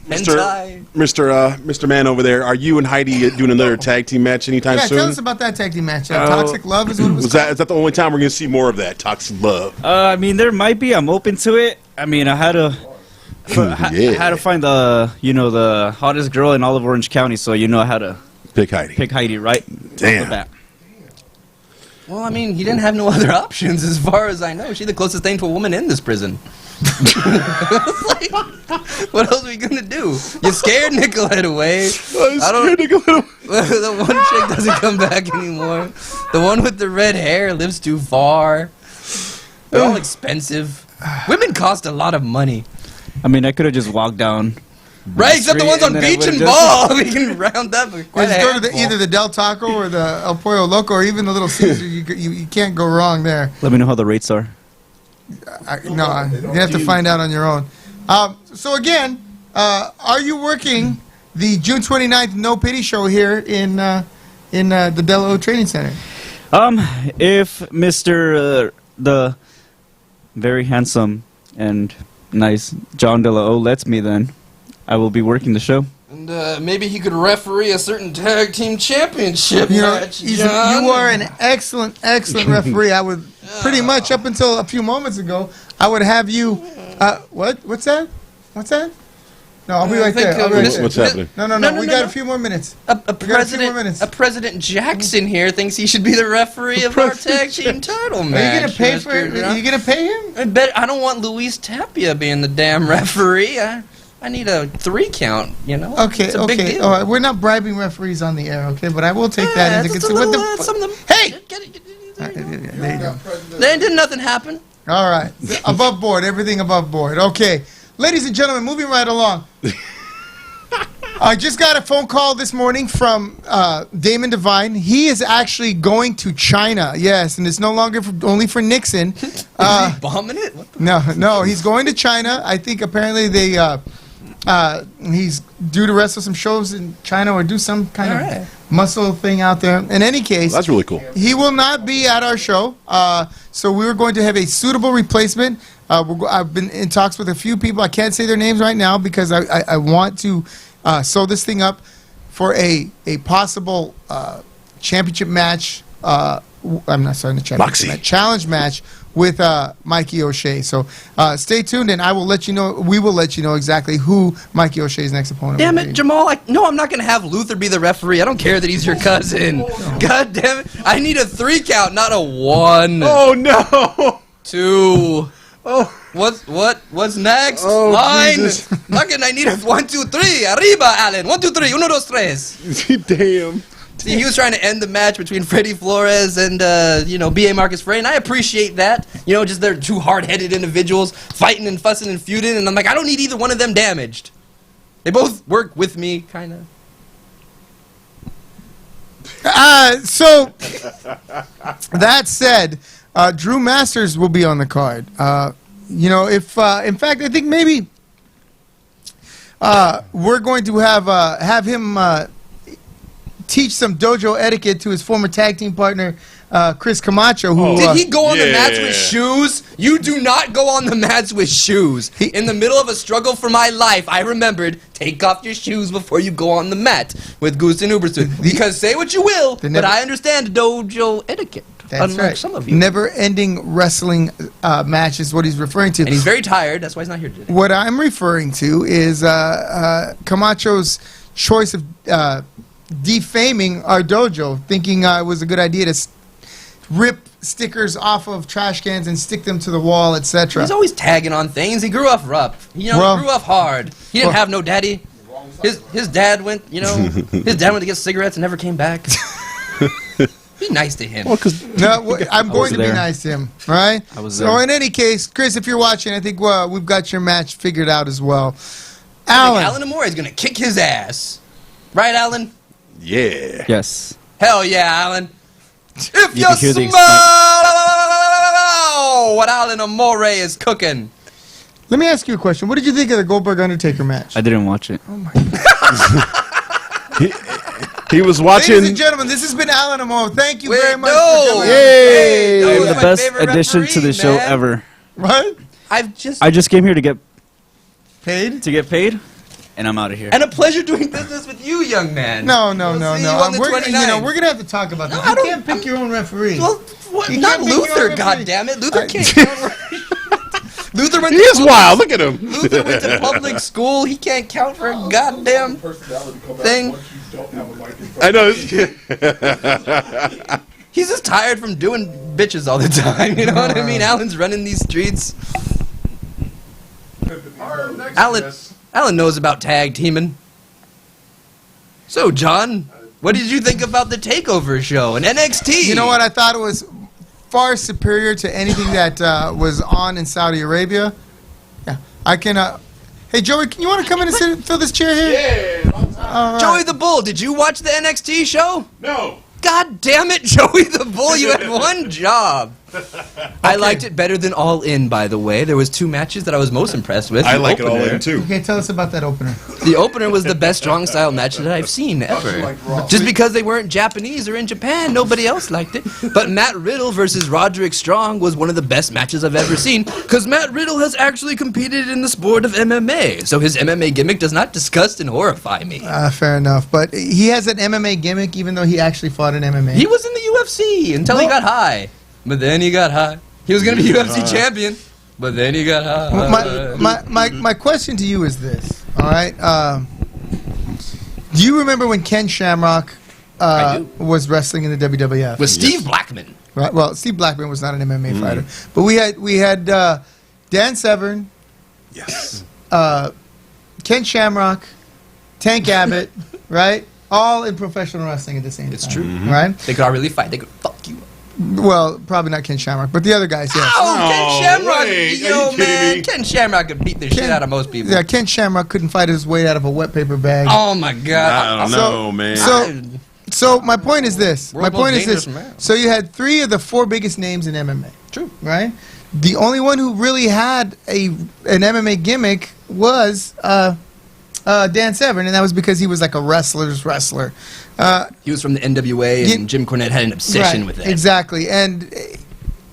hentai. Mr. Man over there, are you and Heidi doing another tag team match anytime Yeah, soon? tell us about that tag team match. Toxic Love is what it was Is that the only time we're going to see more of that toxic love? I mean, there might be. I'm open to it. I mean, I had to... I had to find the hottest girl in all of Orange County, so I had to Pick Heidi. pick Heidi right Damn. off the bat. Well, I mean, he didn't have no other options, as far as I know. She's the closest thing to a woman in this prison. Like, what else are we gonna do? You scared Nicolette away. The one chick doesn't come back anymore. The one with the red hair lives too far. They're all expensive. Women cost a lot of money. I mean, I could have just walked down. Right, except the ones on and then I Beach and would've Ball. We can round up quite a Just go to handful. either the Del Taco or the El Pollo Loco or even the Little Caesar. You can't go wrong there. Let me know how the rates are. You have to find out on your own. So again, are you working the June 29th No Pity show here in the Del O Training Center? If Mr. The very handsome and nice John De La O lets me, then I will be working the show. And maybe he could referee a certain tag team championship match, You John. are an excellent referee. I would pretty much up until a few moments ago, I would have you. What's that? What's that? No, I'll be right there. I'll be right there. What's happening? No. We got a few more minutes. A got a few more minutes. President Jackson here thinks he should be the referee of our tag team title Are match. you gonna pay for it? Mr. Are you gonna pay him? I don't want Luis Tapia being the damn referee. I need a 3 count. Okay, It's a big deal. All right. We're not bribing referees on the air, okay? But I will take that into consideration. Hey! There you go. Then did nothing happen. All right. Above board. Everything above board. Okay. Ladies and gentlemen, moving right along. I just got a phone call this morning from Damon Devine. He is actually going to China. Yes, and it's no longer only for Nixon. Is he bombing it? What the No, he's going to China. I think apparently he's due to wrestle some shows in China or do some kind of muscle thing out there. In any case, That's really cool. he will not be at our show. So we were going to have a suitable replacement. I've been in talks with a few people. I can't say their names right now because I want to sew this thing up for a possible championship match. I'm not sorry, the championship match, challenge match with Mikey O'Shea. So stay tuned, and I will let you know. We will let you know exactly who Mikey O'Shea's next opponent. Damn will it, be. Jamal. I'm not going to have Luther be the referee. I don't care that he's your cousin. God damn it. I need a 3 count, not a 1. Oh, no. 2. Oh. What's next? Oh, Line. Jesus. Fucking, I need a 1, 2, 3. Arriba, Allen. 1, 2, 3. Uno, dos, tres. Damn. See, he was trying to end the match between Freddie Flores and, B.A. Marcus Frey, and I appreciate that. Just they're two hard-headed individuals fighting and fussing and feuding, and I'm like, I don't need either one of them damaged. They both work with me, kind of. So, that said, Drew Masters will be on the card. In fact, I think maybe we're going to have him teach some dojo etiquette to his former tag team partner, Chris Camacho. Who Did he go on the mats yeah. with shoes? You do not go on the mats with shoes. In the middle of a struggle for my life, I remembered, take off your shoes before you go on the mat with Goose and Ubersuit. Because say what you will, but I understand dojo etiquette. That's unlike right. some of you. Never-ending wrestling match is what he's referring to. And he's very tired. That's why he's not here today. What I'm referring to is Camacho's choice of defaming our dojo, thinking it was a good idea to rip stickers off of trash cans and stick them to the wall, etc. He's always tagging on things. He grew up rough. He grew up hard. He didn't have no daddy. His dad went, his dad went to get cigarettes and never came back. Be nice to him. No, I'm going to be there. nice to him, right? I was so there. in any case, Chris, if you're watching, I think we've got your match figured out as well. Alan Amore is going to kick his ass. Right, Alan? Yeah. Yes. Hell yeah, Alan. If you can hear the smell what Alan Amore is cooking. Let me ask you a question. What did you think of the Goldberg-Undertaker match? I didn't watch it. He was Ladies watching. and gentlemen, this has been Alan Amore. Thank you Wait, very much no. for coming. Yay! Hey, that You're was the my best favorite addition to the referee, show man. ever. What? I I just came here to get Paid? and I'm out of here. And a pleasure doing business with you, young man. No. We'll see you on the We're 29th. we're gonna have to talk about this. I You don't- can't pick your own referee. Well, what? You Not can't pick your own Luther, referee. goddammit. Luther I- can't count. Luther went He to is public- wild. Look at him. Luther went to public school. He can't count for a goddamn thing. I know. He's just tired from doing bitches all the time. You know what I mean? Alan's running these streets. Alan knows about tag teaming. So, John, what did you think about the Takeover show and NXT? You know what? I thought it was far superior to anything that was on in Saudi Arabia. Yeah, I can. Hey, Joey, can you want to come in and sit, fill this chair here? Yeah. All right. Joey the Bull, did you watch the NXT show? No. God damn it, Joey the Bull, you had one job. I liked it better than All In, by the way. There was 2 matches that I was most impressed with. I The like it all opener- in too. Okay, tell us about that opener. The opener was the best strong style match that I've seen ever. Just because they weren't Japanese or in Japan, nobody else liked it. But Matt Riddle versus Roderick Strong was one of the best matches I've ever seen, because Matt Riddle has actually competed in the sport of MMA. So his MMA gimmick does not disgust and horrify me. Fair enough, but he has an MMA gimmick, even though he actually fought in MMA. He was in the UFC until he got high. But then he got high. He was going to be UFC champion, but then he got high. My question to you is this, all right? Do you remember when Ken Shamrock I do. was wrestling in the WWF? With Steve Blackman. Right. Well, Steve Blackman was not an MMA fighter, but we had Dan Severn, Yes. Ken Shamrock, Tank Abbott, right? All in professional wrestling at the same time. It's true. Right? They could all really fight. They could fuck you up. Well, probably not Ken Shamrock, but the other guys, yes. Oh, Ken Shamrock! wait, are Yo, you kidding man, me? Ken Shamrock could beat the shit out of most people. Yeah, Ken Shamrock couldn't fight his way out of a wet paper bag. Oh my god! I don't know, man. So my point is this. World's most dangerous man. So you had 3 of the 4 biggest names in MMA. True. Right? The only one who really had an MMA gimmick was Dan Severn, and that was because he was like a wrestler's wrestler. He was from the NWA, and Jim Cornette had an obsession with that. Exactly. And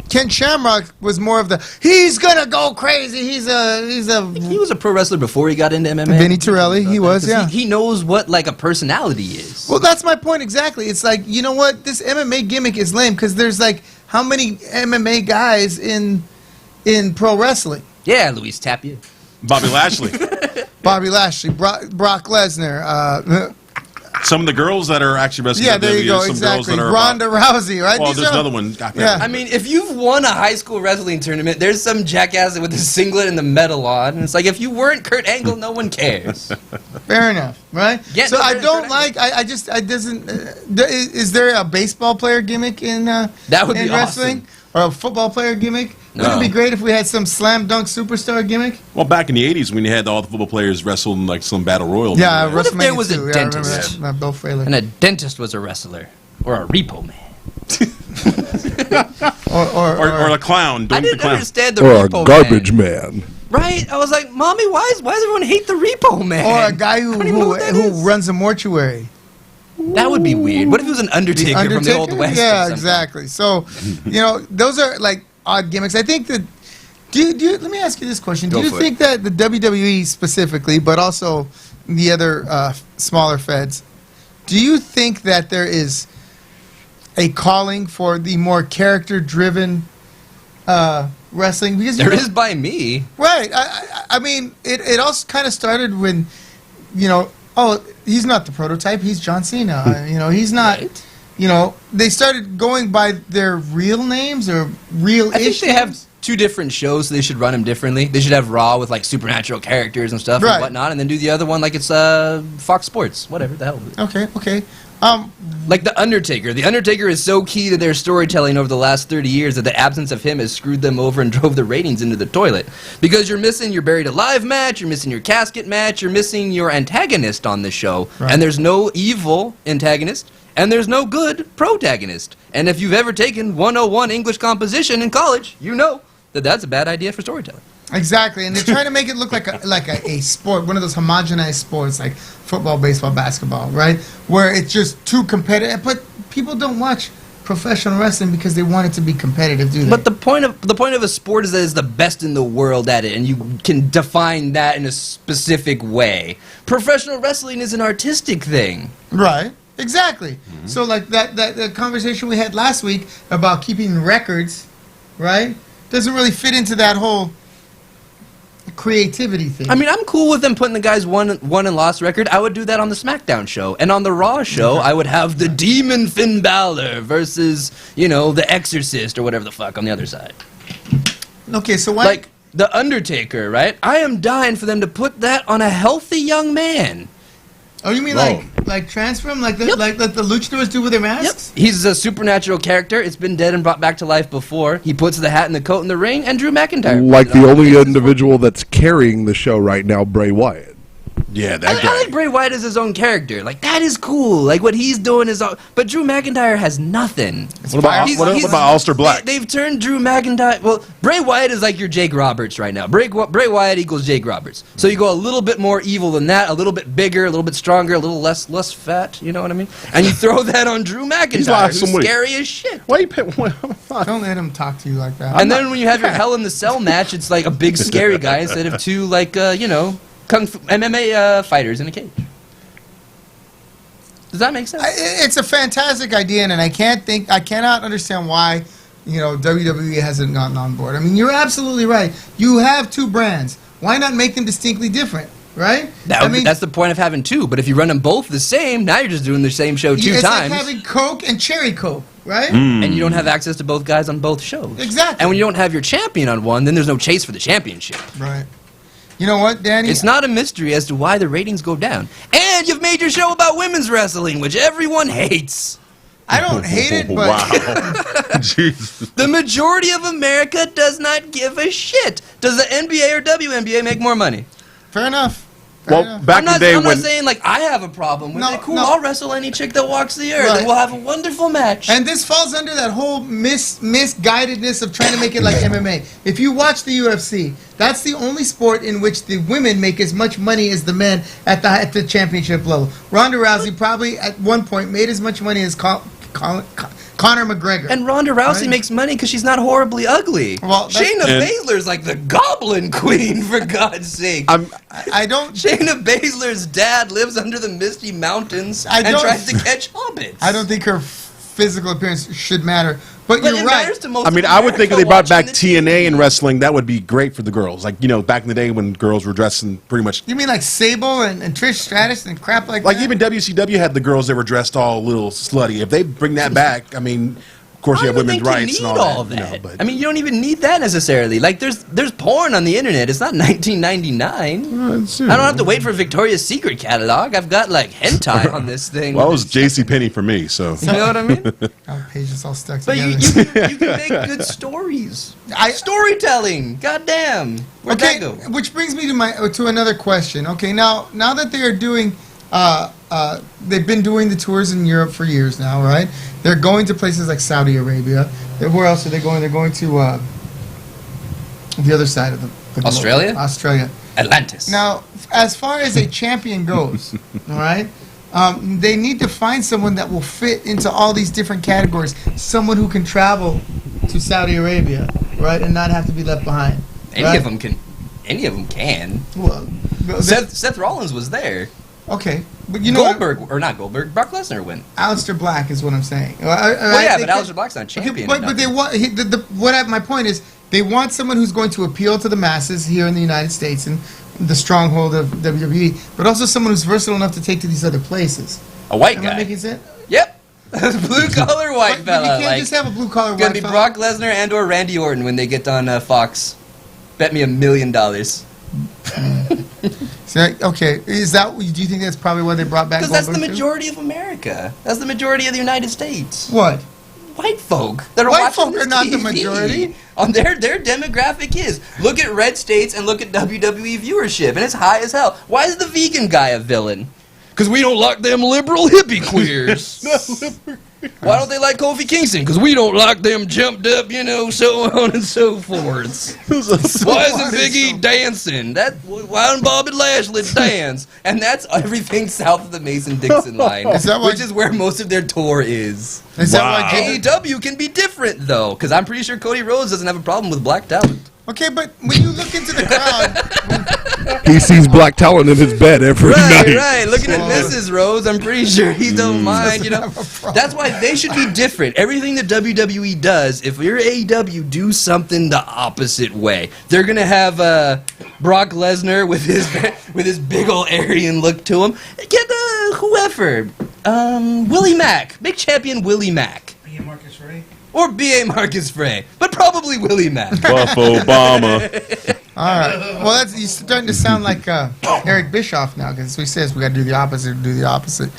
Ken Shamrock was more of the, he's gonna go crazy. He's a He was a pro wrestler before he got into MMA. Vinny Torelli. He was, 'Cause yeah. He knows what like a personality is. Well, that's my point exactly. It's like, you know what? This MMA gimmick is lame because there's like how many MMA guys in pro wrestling? Yeah, Luis Tapia. Bobby Lashley. Bobby Lashley, Brock Lesnar, Some of the girls that are actually wrestling. Yeah, there you go. some girls Exactly. that are Ronda Rousey, right? Well, These there's are- another one. Yeah. I mean, if you've won a high school wrestling tournament, there's some jackass with a singlet and the medal on. And it's like, if you weren't Kurt Angle, no one cares. Fair enough, right? Yeah, so no, I fair don't enough. I just, I doesn't, is there a baseball player gimmick in That would in be wrestling? awesome. Or a football player gimmick? Wouldn't it No. be great if we had some slam dunk superstar gimmick? Well, back in the '80s when you had all the football players wrestling like some battle royal. Yeah, What if there WrestleMania was a 2. Yeah, I remember dentist? that. Bill Fraley. And a dentist was a wrestler. Or a repo man. or a clown. I Doink the didn't clown. understand the Or a repo garbage man. man. Right? I was like, Mommy, why does everyone hate the repo man? Or a guy I don't even know what that is. who runs a mortuary. That would be weird. What if it was an Undertaker, from the Old West? or Yeah, something? exactly. So, those are like odd gimmicks. I think that. Let me ask you this question: Do Go you for think that the WWE specifically, but also the other smaller feds, do you think that there is a calling for the more character-driven wrestling? Because There is by me. right. I mean, it also kind of started when, he's not the prototype. He's John Cena. He's not. Right. They started going by their real names or real. I think they have two different shows, so they should run them differently. They should have Raw with like supernatural characters and stuff Right. and whatnot, and then do the other one like it's Fox Sports, whatever the hell. Okay. Like The Undertaker. The Undertaker is so key to their storytelling over the last 30 years that the absence of him has screwed them over and drove the ratings into the toilet. Because you're missing your Buried Alive match, you're missing your casket match, you're missing your antagonist on the show, Right. and there's no evil antagonist, and there's no good protagonist. And if you've ever taken 101 English composition in college, you know that that's a bad idea for storytelling. Exactly, and they're trying to make it look like a sport, one of those homogenized sports like football, baseball, basketball, right? Where it's just too competitive. But people don't watch professional wrestling because they want it to be competitive, do they? But the point of a sport is that it's the best in the world at it, and you can define that in a specific way. Professional wrestling is an artistic thing. right, exactly. So like that conversation we had last week about keeping records, right, doesn't really fit into that whole creativity thing. I mean, I'm cool with them putting the guys won and lost record. I would do that on the SmackDown show, and on the Raw show, I would have the Demon Finn Balor versus the Exorcist or whatever the fuck on the other side. okay, so why? Like the Undertaker, right? I am dying for them to put that on a healthy young man. Oh, you mean Whoa. like transform, like the Yep. like the luchadors do with their Yep. masks? He's a supernatural character. It's been dead and brought back to life before. He puts the hat and the coat in the ring, and Drew McIntyre. Like puts it the on. only individual that's carrying the show right now, Bray Wyatt. Yeah, I that guy. like Bray Wyatt as his own character. Like, that is cool. Like, what he's doing is... But Drew McIntyre has nothing. What about what about Ulster Black? They've turned Drew McIntyre... Well, Bray Wyatt is like your Jake Roberts right now. Bray Wyatt equals Jake Roberts. So you go a little bit more evil than that, a little bit bigger, a little bit stronger, a little less fat, you know what I mean? And you throw that on Drew McIntyre, lost who's some weight. scary as shit. Why you pick? Don't let him talk to you like that. And then when you have your Hell in the Cell match, it's like a big scary guy instead of two, like, Kung Fu MMA fighters in a cage. Does that make sense? It's a fantastic idea, and I cannot understand why, WWE hasn't gotten on board. I mean, you're absolutely right. You have two brands. Why not make them distinctly different, right? That's the point of having two. But if you run them both the same, now you're just doing the same show two it's times. like having Coke and Cherry Coke, right? And you don't have access to both guys on both shows. Exactly. And when you don't have your champion on one, then there's no chase for the championship. Right. You know what, Danny? It's not a mystery as to why the ratings go down. And you've made your show about women's wrestling, which everyone hates. I don't hate it, but Wow. Jeez. The majority of America does not give a shit. Does the NBA or WNBA make more money? fair enough. Well, back in the day I'm when not saying like I have a problem with No, it. Cool, no. I'll wrestle any chick that walks the earth, Right. and we'll have a wonderful match. And this falls under that whole misguidedness of trying to make it like MMA. If you watch the UFC, that's the only sport in which the women make as much money as the men at the championship level. Ronda Rousey probably at one point made as much money as Conor McGregor. And Ronda Rousey Right. makes money because she's not horribly ugly. Well, that's- Shayna And- Baszler's like the Goblin Queen, for God's sake. I don't. Shayna Baszler's dad lives under the Misty Mountains I and don't- tries to catch hobbits. I don't think her physical appearance should matter But But you're it right. matters to most I mean, of I would think if they America brought back watching the TNA TV. in wrestling, that would be great for the girls. Like, you know, back in the day when girls were dressing pretty much. You mean like Sable and Trish Stratus and crap like Like, that? even WCW had the girls that were dressed all a little slutty. If they bring that back, I mean, of course you I have don't women's think rights you and need all that. that. You know, but I mean, you don't even need that necessarily. Like, there's porn on the internet. It's not 1999. I don't have to wait for Victoria's Secret catalog. I've got like hentai on this thing. Well, it was JCPenney for me, so. You know what I mean? Our pages all stuck But together. you can make good stories. I- Storytelling. Goddamn. Where'd Okay, that go? which brings me to another question. Okay, now that they are doing, they've been doing the tours in Europe for years now, right? They're going to places like Saudi Arabia. Where else are they going? They're going to the other side of the globe. Australia? Australia. Atlantis. Now, as far as a champion goes, all right, they need to find someone that will fit into all these different categories. Someone who can travel to Saudi Arabia, right, and not have to be left behind. Any right? of them can. Any of them can. Well, Seth Rollins was there. okay, but you know, Goldberg, or not Goldberg, Brock Lesnar went. Aleister Black is what I'm saying. Well, yeah, but Aleister Black's not champion. Okay, but they want. My point is, they want someone who's going to appeal to the masses here in the United States and the stronghold of WWE, but also someone who's versatile enough to take to these other places. A white Am I guy. making sense? Yep. Blue collar white But fella. you can't Like, just have a blue collar it's gonna white be fella. Brock Lesnar and or Randy Orton when they get on Fox. Bet me $1 million. So, okay, is that? Do you think that's probably why they brought back? Because that's the Goldberg, too? majority of America. That's the majority of the United States. What? White folk that are White watching folk this are not the TV. majority. On their demographic is. Look at red states and look at WWE viewership, and it's high as hell. Why is the vegan guy a villain? Because we don't like them liberal hippie queers. Why don't they like Kofi Kingston? Because we don't like them jumped up, so on and so forth. Why isn't Big E dancing? Why don't Bobby Lashley dance? And that's everything south of the Mason-Dixon line, Is that why- which is where most of their tour is. Is that why? Jinder- AEW can be different, though, because I'm pretty sure Cody Rhodes doesn't have a problem with black talent. Okay, but when you look into the crowd, He sees black talent in his bed every night. Right. Looking at Well- Mrs. Rose, I'm pretty sure he don't mind, Doesn't have a problem. That's why they should be different. Everything that WWE does, if you're AEW, do something the opposite way. They're gonna have Brock Lesnar with his big old Aryan look to him. Get whoever, Willie Mack, make champion Willie Mack. Or B.A. Marcus Frey, but probably Willie Mack. Buff Obama. all right. Well, that's you're starting to sound like Eric Bischoff now, because he says we got to do the opposite,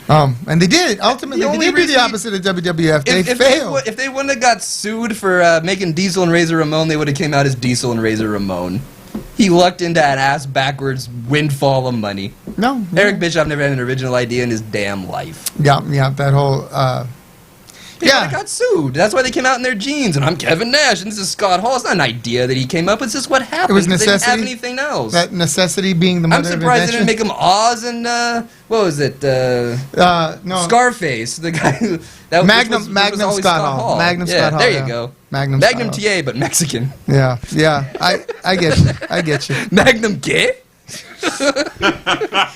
and they did. Ultimately, The they only did do the reason- opposite of WWF. They If failed. if they wouldn't have got sued for making Diesel and Razor Ramon, they would have came out as Diesel and Razor Ramon. He lucked into an ass backwards windfall of money. No, Eric Bischoff never had an original idea in his damn life. yeah, that whole. They got sued. That's why they came out in their jeans. And I'm Kevin Nash, and this is Scott Hall. It's not an idea that he came up with. It's just what happened. It was 'cause They didn't have necessity? anything else. That necessity being the I'm mother of surprised they didn't invention. make him Oz and what was it? No, Scarface, the guy who that Magnum- was Magnum always Scott Hall. Magnum yeah, Scott Hall, There yeah. you go. Magnum Magnum Scott TA, but Mexican. yeah. I get you. I get you. Magnum gay?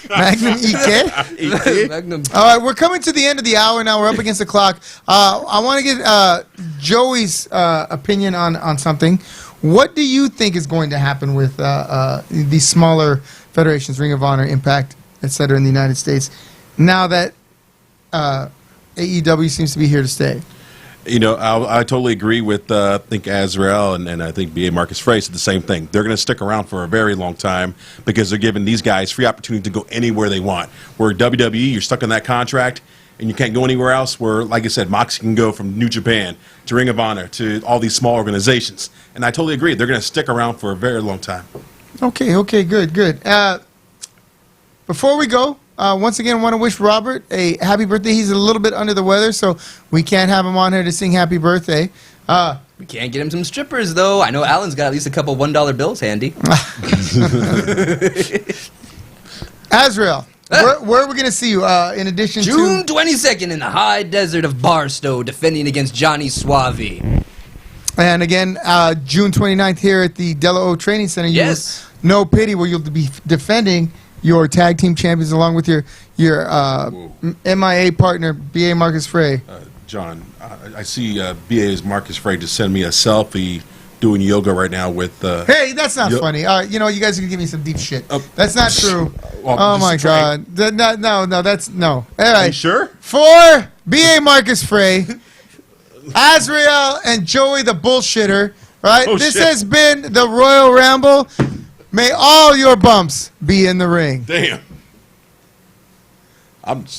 Magnum EK. Magnum. All right, we're coming to the end of the hour now. We're up against the clock. I want to get Joey's opinion on something. What do you think is going to happen with these smaller federations, Ring of Honor, Impact, etc., in the United States, now that AEW seems to be here to stay? You know, I totally agree with I think Azrael and I think B.A. Marcus Frey said the same thing. They're going to stick around for a very long time because they're giving these guys free opportunity to go anywhere they want. Where WWE, you're stuck in that contract and you can't go anywhere else. Where, like I said, Moxie can go from New Japan to Ring of Honor to all these small organizations. And I totally agree. They're going to stick around for a very long time. Okay, good. Before we go, once again, I want to wish Robert a happy birthday. He's a little bit under the weather, so we can't have him on here to sing happy birthday. We can't get him some strippers, though. I know Alan's got at least a couple $1 bills handy. Azrael, where are we going to see you in addition June to... 22nd in the high desert of Barstow, defending against Johnny Suave. And again, June 29th here at the Della O Training Center. Yes. No Pity, where you'll be defending your tag team champions along with your MIA partner, B.A. Marcus Frey. John, I see BA's Marcus Frey just send me a selfie doing yoga right now with. Hey, that's not funny. You know, you guys are gonna give me some deep shit. That's not true. Well, Oh just my trying- God. No, that's no. All Are right. you sure? For BA Marcus Frey, Azrael, and Joey the bullshitter. Right. Oh, This shit. has been the Royal Ramble. May all your bumps be in the ring. Damn.